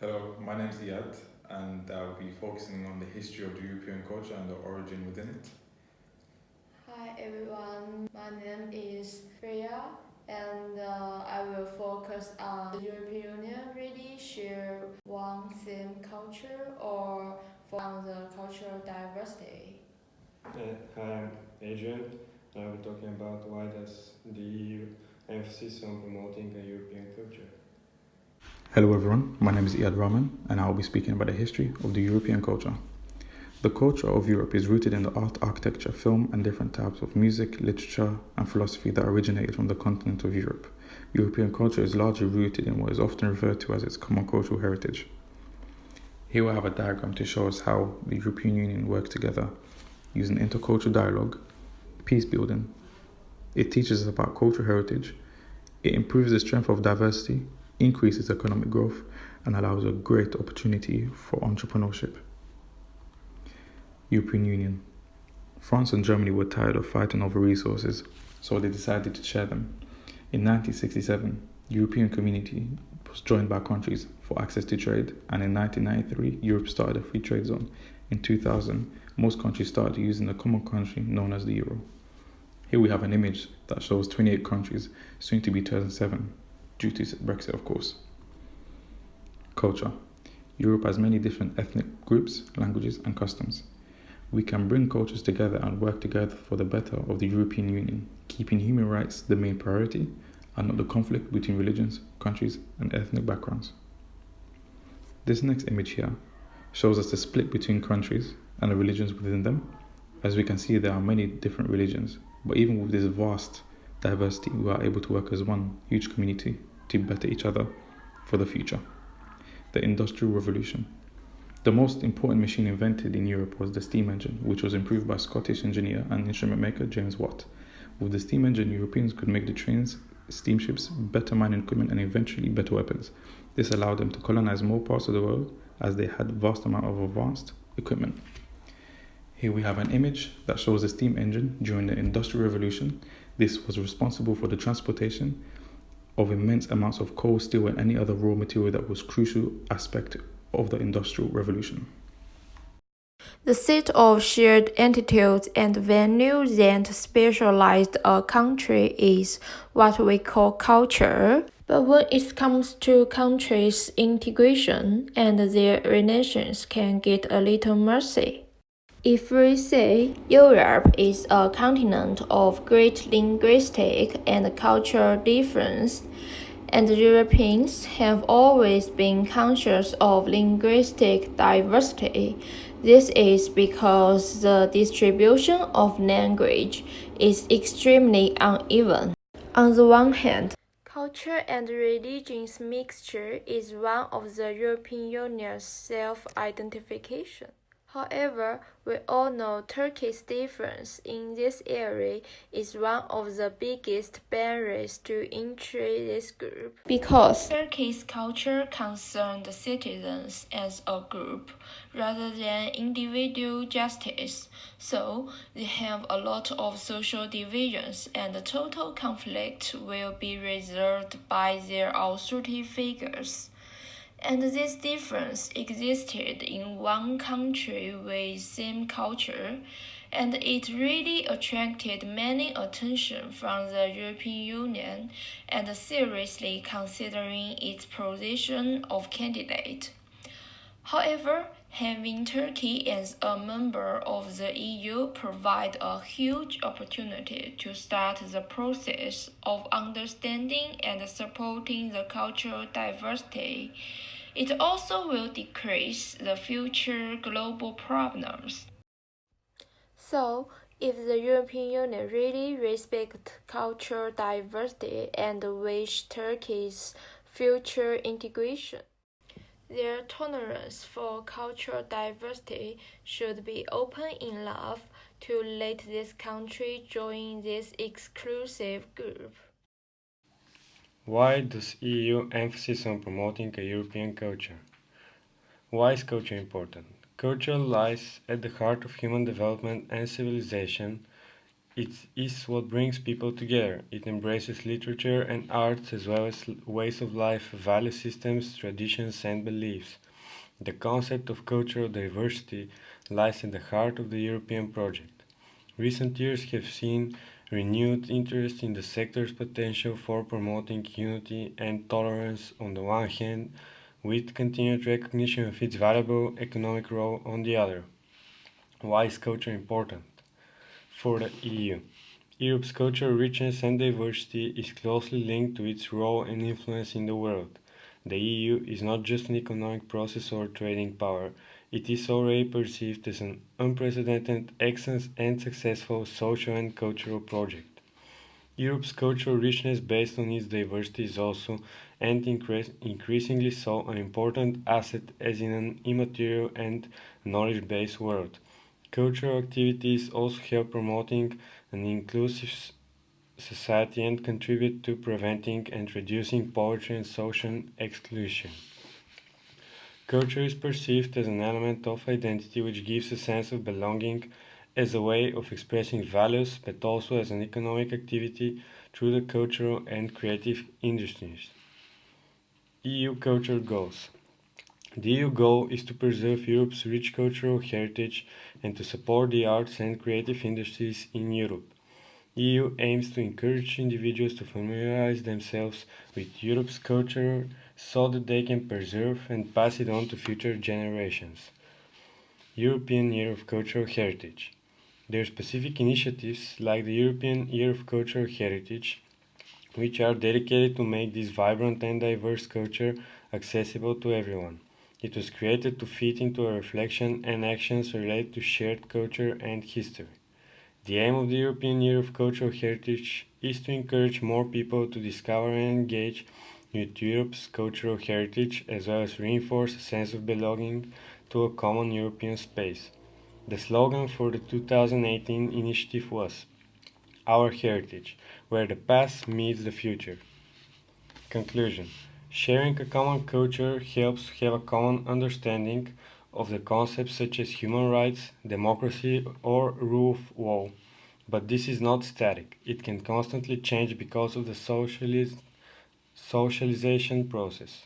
Hello, my name is Iyad, and I'll be focusing on the history of the European culture and the origin within it. Hi everyone, my name is Freya and I will focus on the European Union really share one same culture or on the cultural diversity. Hi, I'm Adrian. I'll be talking about why does the EU emphasis on promoting a European culture. Hello, everyone. My name is Iyad Rahman, and I will be speaking about the history of the European culture. The culture of Europe is rooted in the art, architecture, film, and different types of music, literature, and philosophy that originated from the continent of Europe. European culture is largely rooted in what is often referred to as its common cultural heritage. Here we have a diagram to show us how the European Union works together using intercultural dialogue, peace building. It teaches us about cultural heritage. It improves the strength of diversity, increases economic growth, and allows a great opportunity for entrepreneurship. European Union. France and Germany were tired of fighting over resources, so they decided to share them. In 1967, the European Community was joined by countries for access to trade, and in 1993, Europe started a free trade zone. In 2000, most countries started using the common currency known as the euro. Here we have an image that shows 28 countries, soon to be 27, due to Brexit, of course. Culture. Europe has many different ethnic groups, languages, and customs. We can bring cultures together and work together for the better of the European Union, keeping human rights the main priority and not the conflict between religions, countries, and ethnic backgrounds. This next image here shows us the split between countries and the religions within them. As we can see, there are many different religions, but even with this vast diversity, we are able to work as one huge community to better each other for the future. The Industrial Revolution. The most important machine invented in Europe was the steam engine, which was improved by Scottish engineer and instrument maker James Watt. With the steam engine, Europeans could make the trains, steamships, better mining equipment, and eventually better weapons. This allowed them to colonize more parts of the world as they had vast amount of advanced equipment. Here we have an image that shows the steam engine during the Industrial Revolution. This was responsible for the transportation of immense amounts of coal, steel, and any other raw material that was crucial aspect of the Industrial Revolution. The set of shared attitudes and values that specialize a country is what we call culture. But when it comes to countries' integration and their relations can get a little messy. If we say Europe is a continent of great linguistic and cultural difference, and Europeans have always been conscious of linguistic diversity. This is because the distribution of language is extremely uneven. On the one hand, culture and religion's mixture is one of the European Union's self-identification. However, we all know Turkey's difference in this area is one of the biggest barriers to entry this group. Because Turkey's culture concerns the citizens as a group rather than individual justice, so they have a lot of social divisions and the total conflict will be resolved by their authority figures. And this difference existed in one country with same culture, and it really attracted many attention from the European Union and seriously considering its position of candidate. However, having Turkey as a member of the EU provides a huge opportunity to start the process of understanding and supporting the cultural diversity. It also will decrease the future global problems. So, if the European Union really respects cultural diversity and wish Turkey's future integration, their tolerance for cultural diversity should be open enough to let this country join this exclusive group. Why does EU emphasis on promoting a European culture? Why is culture important? Culture lies at the heart of human development and civilization. It is what brings people together. It embraces literature and arts as well as ways of life, value systems, traditions, and beliefs. The concept of cultural diversity lies at the heart of the European project. Recent years have seen renewed interest in the sector's potential for promoting unity and tolerance on the one hand, with continued recognition of its valuable economic role on the other. Why is culture important? For the EU, Europe's cultural richness and diversity is closely linked to its role and influence in the world. The EU is not just an economic process or trading power, it is already perceived as an unprecedented, excellent, and successful social and cultural project. Europe's cultural richness based on its diversity is also, and increasingly so, an important asset as in an immaterial and knowledge-based world. Cultural activities also help promoting an inclusive society and contribute to preventing and reducing poverty and social exclusion. Culture is perceived as an element of identity which gives a sense of belonging as a way of expressing values, but also as an economic activity through the cultural and creative industries. EU cultural goals. The EU goal is to preserve Europe's rich cultural heritage and to support the arts and creative industries in Europe. EU aims to encourage individuals to familiarize themselves with Europe's culture so that they can preserve and pass it on to future generations. European Year of Cultural Heritage. There are specific initiatives like the European Year of Cultural Heritage, which are dedicated to make this vibrant and diverse culture accessible to everyone. It was created to fit into a reflection and actions related to shared culture and history. The aim of the European Year of Cultural Heritage is to encourage more people to discover and engage with Europe's cultural heritage as well as reinforce a sense of belonging to a common European space. The slogan for the 2018 initiative was Our Heritage, where the past meets the future. Conclusion. Sharing a common culture helps have a common understanding of the concepts such as human rights, democracy, or rule of law. But this is not static. It can constantly change because of the socialization process.